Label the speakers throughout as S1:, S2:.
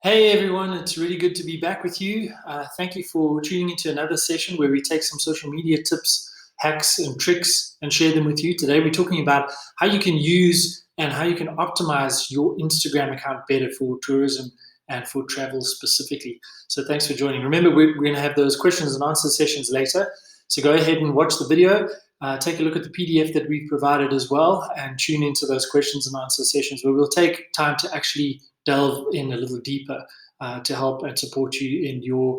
S1: Hey everyone, it's really good to be back with you. Thank you for tuning into another session where we take some social media tips, hacks, and tricks and share them with you. Today we're talking about how you can use and how you can optimize your Instagram account better for tourism and for travel specifically. So thanks for joining. Remember, we're going to have those questions and answer sessions later. So go ahead and watch the video. Take a look at the PDF that we've provided as well and tune into those questions and answer sessions where we'll take time to actually delve in a little deeper to help and support you in your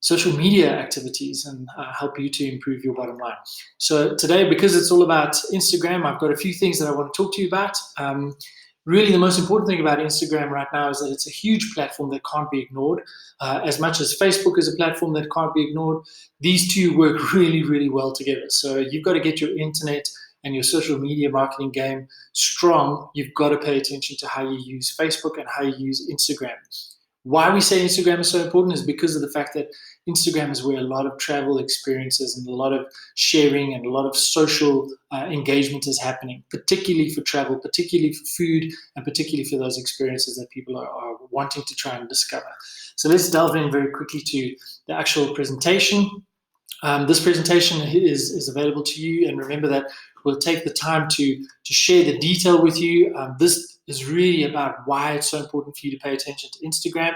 S1: social media activities and help you to improve your bottom line. So today, because it's all about Instagram, I've got a few things that I want to talk to you about. Really, the most important thing about Instagram right now is that it's a huge platform that can't be ignored. As much as Facebook is a platform that can't be ignored, these two work really, really well together. So you've got to get your internet and your social media marketing game strong. You've got to pay attention to how you use Facebook and how you use Instagram. Why we say Instagram is so important is because of the fact that Instagram is where a lot of travel experiences and a lot of sharing and a lot of social engagement is happening, particularly for travel, particularly for food, and particularly for those experiences that people are wanting to try and discover. So let's delve in very quickly to the actual presentation. This presentation is available to you, and remember that we'll take the time to share the detail with you. This is really about why it's so important for you to pay attention to Instagram,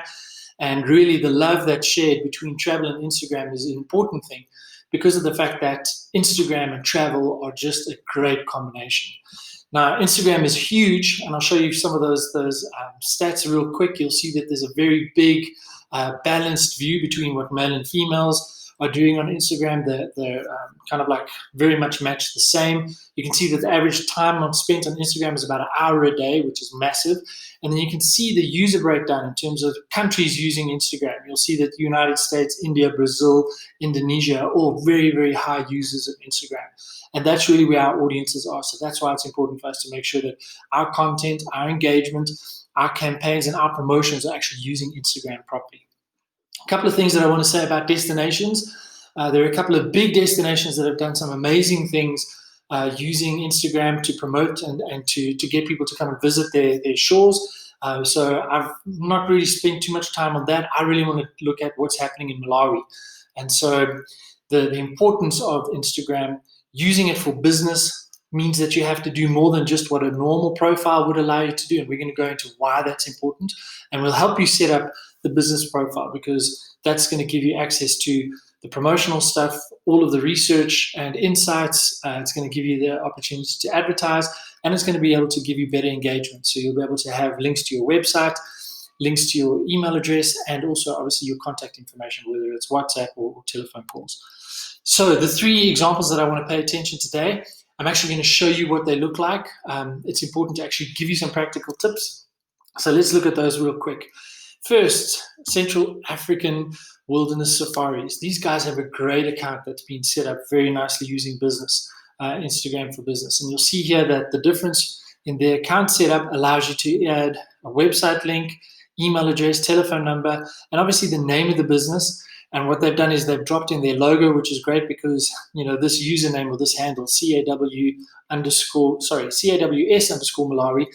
S1: and really the love that's shared between travel and Instagram is an important thing because of the fact that Instagram and travel are just a great combination. Now, Instagram is huge, and I'll show you some of those stats real quick. You'll see that there's a very big balanced view between what male and females are doing on Instagram. They're kind of like very much match the same. You can see that the average time spent on Instagram is about an hour a day, which is massive. And then you can see the user breakdown in terms of countries using Instagram. You'll see that the United States, India, Brazil, Indonesia are all very, very high users of Instagram. And that's really where our audiences are. So that's why it's important for us to make sure that our content, our engagement, our campaigns, and our promotions are actually using Instagram properly. A couple of things that I want to say about destinations. There are a couple of big destinations that have done some amazing things using Instagram to promote and to get people to come and visit their shores. So I've not really spent too much time on that. I really want to look at what's happening in Malawi. And so the importance of Instagram, using it for business, means that you have to do more than just what a normal profile would allow you to do. And we're going to go into why that's important. And we'll help you set up the business profile because that's going to give you access to the promotional stuff, all of the research and insights. It's going to give you the opportunity to advertise, and it's going to be able to give you better engagement. So you'll be able to have links to your website, links to your email address, and also obviously your contact information, whether it's WhatsApp or telephone calls. So the three examples that I want to pay attention today, I'm actually going to show you what they look like. It's important to actually give you some practical tips. So let's look at those real quick. First, Central African Wilderness Safaris. These guys have a great account that's been set up very nicely using business, Instagram for business. And you'll see here that the difference in their account setup allows you to add a website link, email address, telephone number, and obviously the name of the business. And what they've done is they've dropped in their logo, which is great because, you know, this username or this handle, CAWS underscore Malawi,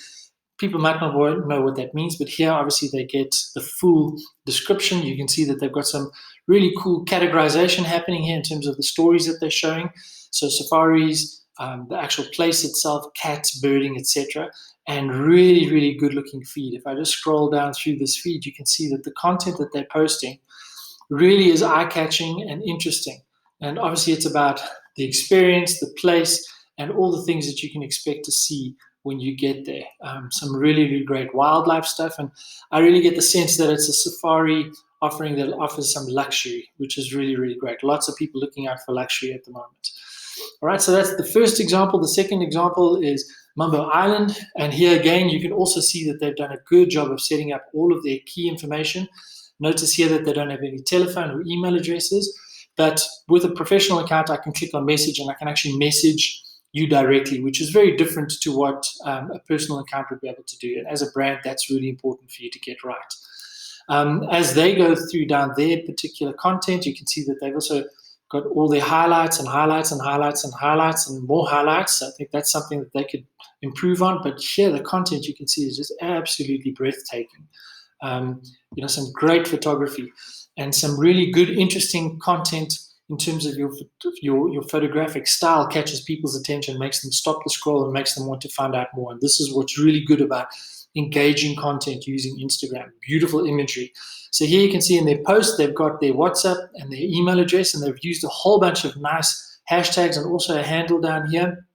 S1: people might not know what that means, but here obviously they get the full description. You can see that they've got some really cool categorization happening here in terms of the stories that they're showing. So safaris, the actual place itself, cats, birding, etc., and really, really good looking feed. If I just scroll down through this feed, you can see that the content that they're posting really is eye-catching and interesting. And obviously it's about the experience, the place, and all the things that you can expect to see when you get there. Some really, really great wildlife stuff. And I really get the sense that it's a safari offering that offers some luxury, which is really, really great. Lots of people looking out for luxury at the moment. All right, so that's the first example. The second example is Mambo Island. And here again, you can also see that they've done a good job of setting up all of their key information. Notice here that they don't have any telephone or email addresses, but with a professional account, I can click on message and I can actually message you directly, which is very different to what a personal account would be able to do. And as a brand, that's really important for you to get right. As they go through down their particular content, you can see that they've also got all their highlights and highlights and highlights and highlights and more highlights. I think that's something that they could improve on. But here, the content you can see is just absolutely breathtaking. some great photography, and some really good, interesting content in terms of your photographic style catches people's attention, makes them stop the scroll, and makes them want to find out more. And this is what's really good about engaging content using Instagram. Beautiful imagery. So here you can see in their post, they've got their WhatsApp and their email address, and they've used a whole bunch of nice hashtags and also a handle down here.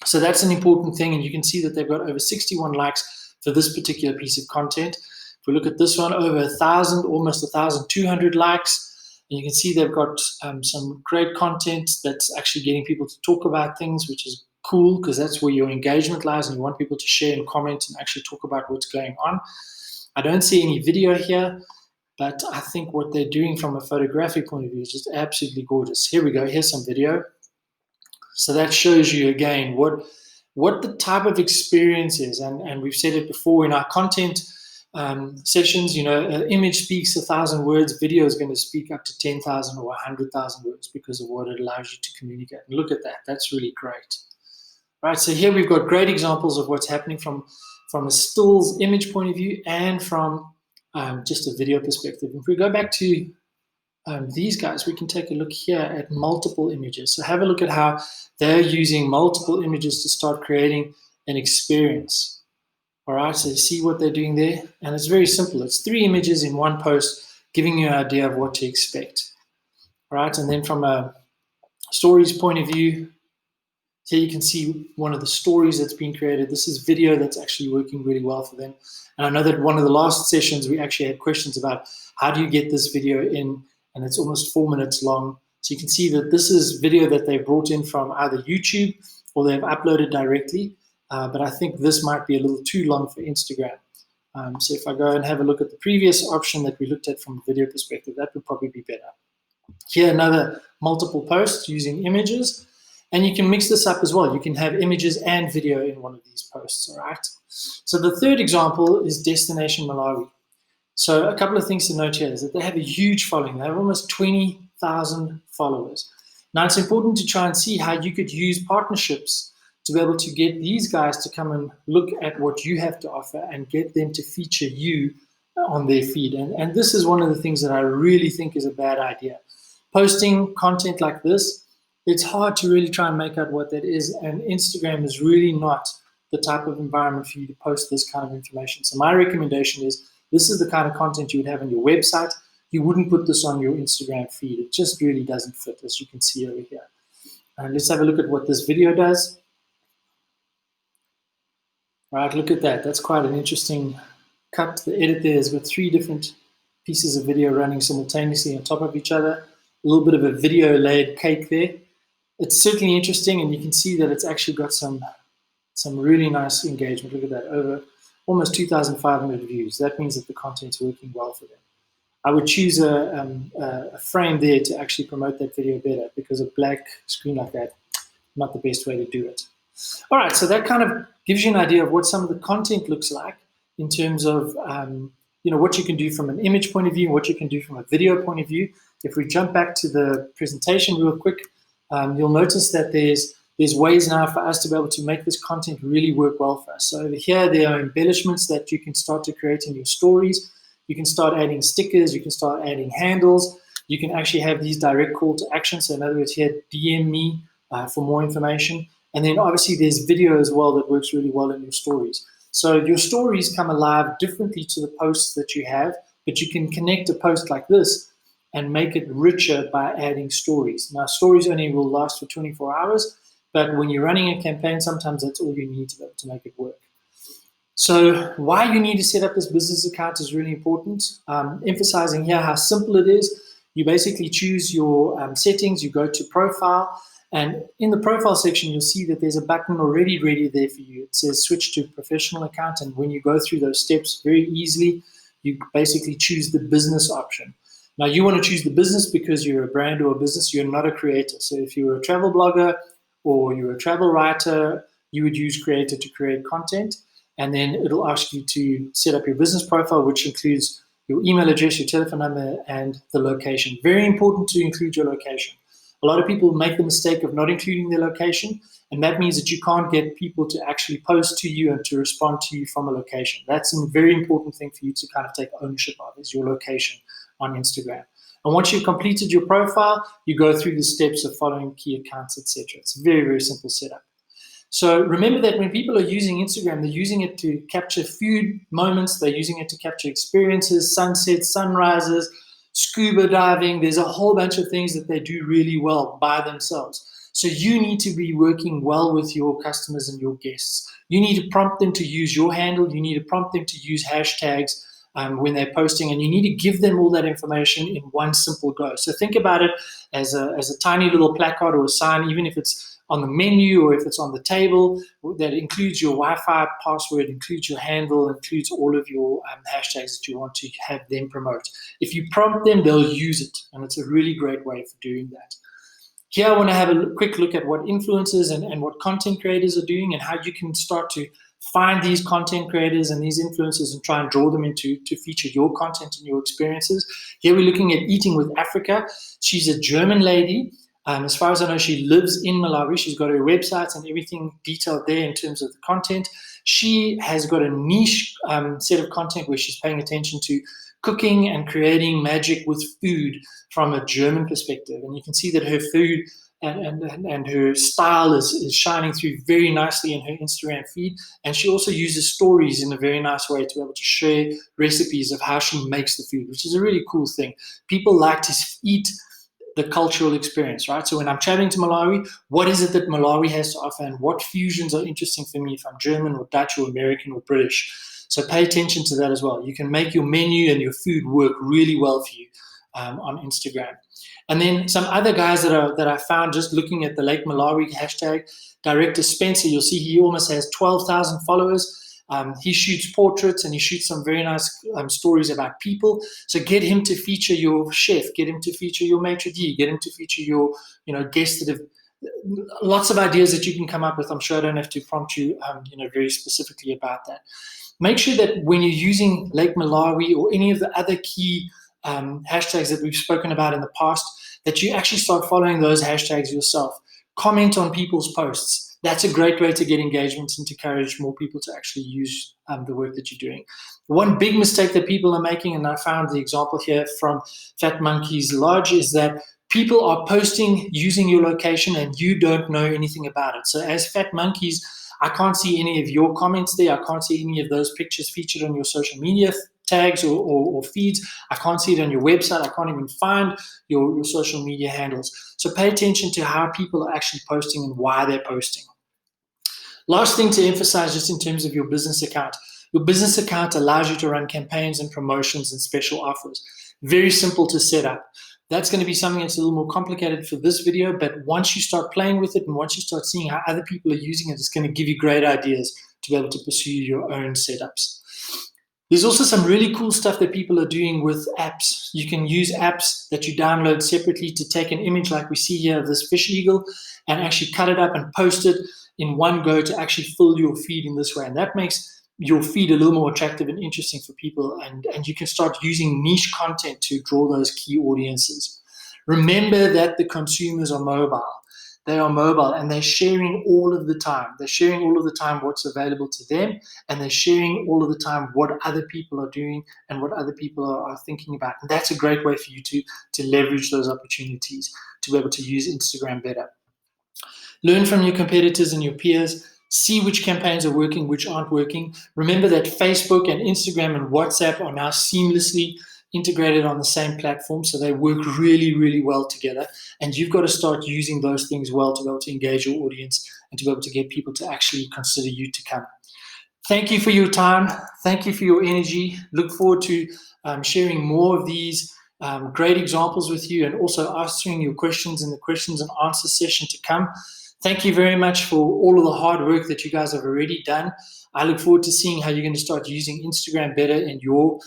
S1: So that's an important thing, and you can see that they've got over 61 likes for this particular piece of content. If we look at this one, over 1,000, almost 1,200 likes. And you can see they've got some great content that's actually getting people to talk about things, which is cool, because that's where your engagement lies, and you want people to share and comment and actually talk about what's going on. I don't see any video here, but I think what they're doing from a photographic point of view is just absolutely gorgeous. Here we go. Here's some video. So that shows you again what the type of experience is, and we've said it before in our content sessions. An image speaks 1,000 words. Video is going to speak up to 10,000 or 100,000 words because of what it allows you to communicate. And look at that. That's really great. Right, so here we've got great examples of what's happening from a stills image point of view and from just a video perspective. If we go back to these guys, we can take a look here at multiple images. So have a look at how they're using multiple images to start creating an experience. All right, so you see what they're doing there? And it's very simple. It's 3 images in one post, giving you an idea of what to expect. All right, and then from a stories point of view, here you can see one of the stories that's been created. This is video that's actually working really well for them. And I know that one of the last sessions, we actually had questions about how do you get this video in, and it's almost 4 minutes long. So you can see that this is video that they brought in from either YouTube or they've uploaded directly. But I think this might be a little too long for Instagram. So if I go and have a look at the previous option that we looked at from a video perspective, that would probably be better. Here, another multiple posts using images. And you can mix this up as well. You can have images and video in one of these posts, all right? So the third example is Destination Malawi. So a couple of things to note here is that they have a huge following. They have almost 20,000 followers. Now, it's important to try and see how you could use partnerships to be able to get these guys to come and look at what you have to offer and get them to feature you on their feed. And this is one of the things that I really think is a bad idea. Posting content like this, it's hard to really try and make out what that is, and Instagram is really not the type of environment for you to post this kind of information. So my recommendation is this is the kind of content you would have on your website. You wouldn't put this on your Instagram feed. It just really doesn't fit, as you can see over here. And let's have a look at what this video does. All right, look at that. That's quite an interesting cut. The edit there has got 3 different pieces of video running simultaneously on top of each other. A little bit of a video layered cake there. It's certainly interesting, and you can see that it's actually got some really nice engagement. Look at that, over almost 2,500 views. That means that the content's working well for them. I would choose a frame there to actually promote that video better, because a black screen like that, not the best way to do it. All right, so that kind of gives you an idea of what some of the content looks like in terms of what you can do from an image point of view, what you can do from a video point of view. If we jump back to the presentation real quick, you'll notice that there's ways now for us to be able to make this content really work well for us. So over here, there are embellishments that you can start to create in your stories. You can start adding stickers. You can start adding handles. You can actually have these direct call to action. So in other words, here, DM me for more information. And then obviously there's video as well that works really well in your stories. So your stories come alive differently to the posts that you have, but you can connect a post like this and make it richer by adding stories. Now, stories only will last for 24 hours, but when you're running a campaign, sometimes that's all you need to be able to make it work. So why you need to set up this business account is really important. Emphasizing here how simple it is. You basically choose your settings, you go to profile, and in the profile section, you'll see that there's a button already ready there for you. It says switch to professional account, and when you go through those steps very easily, you basically choose the business option. Now, you want to choose the business because you're a brand or a business, you're not a creator. So if you're a travel blogger or you're a travel writer, you would use Creator to create content, and then it'll ask you to set up your business profile, which includes your email address, your telephone number, and the location. Very important to include your location. A A lot of people make the mistake of not including their location, and that means that you can't get people to actually post to you and to respond to you from a location. That's a very important thing for you to kind of take ownership of, is your location on Instagram. And once you've completed your profile, you go through the steps of following key accounts, etc. It's a very, very simple setup. So remember that when people are using Instagram, they're using it to capture food moments, they're using it to capture experiences, sunsets, sunrises, scuba diving. There's a whole bunch of things that they do really well by themselves. So you need to be working well with your customers and your guests. You need to prompt them to use your handle. You need to prompt them to use hashtags when they're posting, and you need to give them all that information in one simple go. So think about it as a tiny little placard or a sign, even if it's on the menu or if it's on the table, that includes your Wi-Fi password, includes your handle, includes all of your hashtags that you want to have them promote. If you prompt them, they'll use it, and it's a really great way for doing that. Here I want to have a quick look at what influencers and what content creators are doing, and how you can start to find these content creators and these influencers and try and draw them into to feature your content and your experiences. Here we're looking at Eating with Africa. She's a German lady. As far as I know, she lives in Malawi. She's got her websites and everything detailed there in terms of the content. She has got a niche set of content where she's paying attention to cooking and creating magic with food from a German perspective. And you can see that her food and her style is shining through very nicely in her Instagram feed. And she also uses stories in a very nice way to be able to share recipes of how she makes the food, which is a really cool thing. People like to eat the cultural experience, right? So when I'm traveling to Malawi, what is it that Malawi has to offer, and what fusions are interesting for me if I'm German or Dutch or American or British? So pay attention to that as well. You can make your menu and your food work really well for you on Instagram. And then some other guys that I found just looking at the Lake Malawi hashtag, Director Spencer, you'll see he almost has 12,000 followers. He shoots portraits and he shoots some very nice stories about people. So get him to feature your chef, get him to feature your maitre d', get him to feature your guests that have lots of ideas that you can come up with. I'm sure I don't have to prompt you very specifically about that. Make sure that when you're using Lake Malawi or any of the other key hashtags that we've spoken about in the past, that you actually start following those hashtags yourself. Comment on people's posts. That's a great way to get engagement and to encourage more people to actually use the work that you're doing. One big mistake that people are making, and I found the example here from Fat Monkey's Lodge, is that people are posting using your location and you don't know anything about it. So as Fat Monkeys, I can't see any of your comments there. I can't see any of those pictures featured on your social media tags or feeds. I can't see it on your website. I can't even find your social media handles. So pay attention to how people are actually posting and why they're posting. Last thing to emphasize just in terms of your business account. Your business account allows you to run campaigns and promotions and special offers. Very simple to set up. That's going to be something that's a little more complicated for this video, but once you start playing with it and once you start seeing how other people are using it, it's going to give you great ideas to be able to pursue your own setups. There's also some really cool stuff that people are doing with apps. You can use apps that you download separately to take an image like we see here of this fish eagle and actually cut it up and post it in one go to actually fill your feed in this way. And that makes your feed a little more attractive and interesting for people. And you can start using niche content to draw those key audiences. Remember that the consumers are mobile. They are mobile and they're sharing all of the time. They're sharing all of the time what's available to them, and they're sharing all of the time what other people are doing and what other people are thinking about. And that's a great way for you to leverage those opportunities to be able to use Instagram better. Learn from your competitors and your peers. See which campaigns are working, which aren't working. Remember that Facebook and Instagram and WhatsApp are now seamlessly integrated on the same platform, so they work really, really well together. And you've got to start using those things well to be able to engage your audience and to be able to get people to actually consider you to come. Thank you for your time. Thank you for your energy. Look forward to sharing more of these great examples with you, and also answering your questions in the questions and answer session to come. Thank you very much for all of the hard work that you guys have already done. I look forward to seeing how you're going to start using Instagram better in your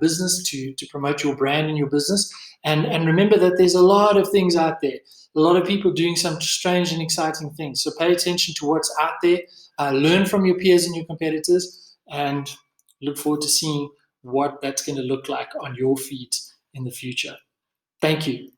S1: business to promote your brand in your business. And remember that there's a lot of things out there. A lot of people doing some strange and exciting things. So pay attention to what's out there. Learn from your peers and your competitors, and look forward to seeing what that's going to look like on your feed in the future. Thank you.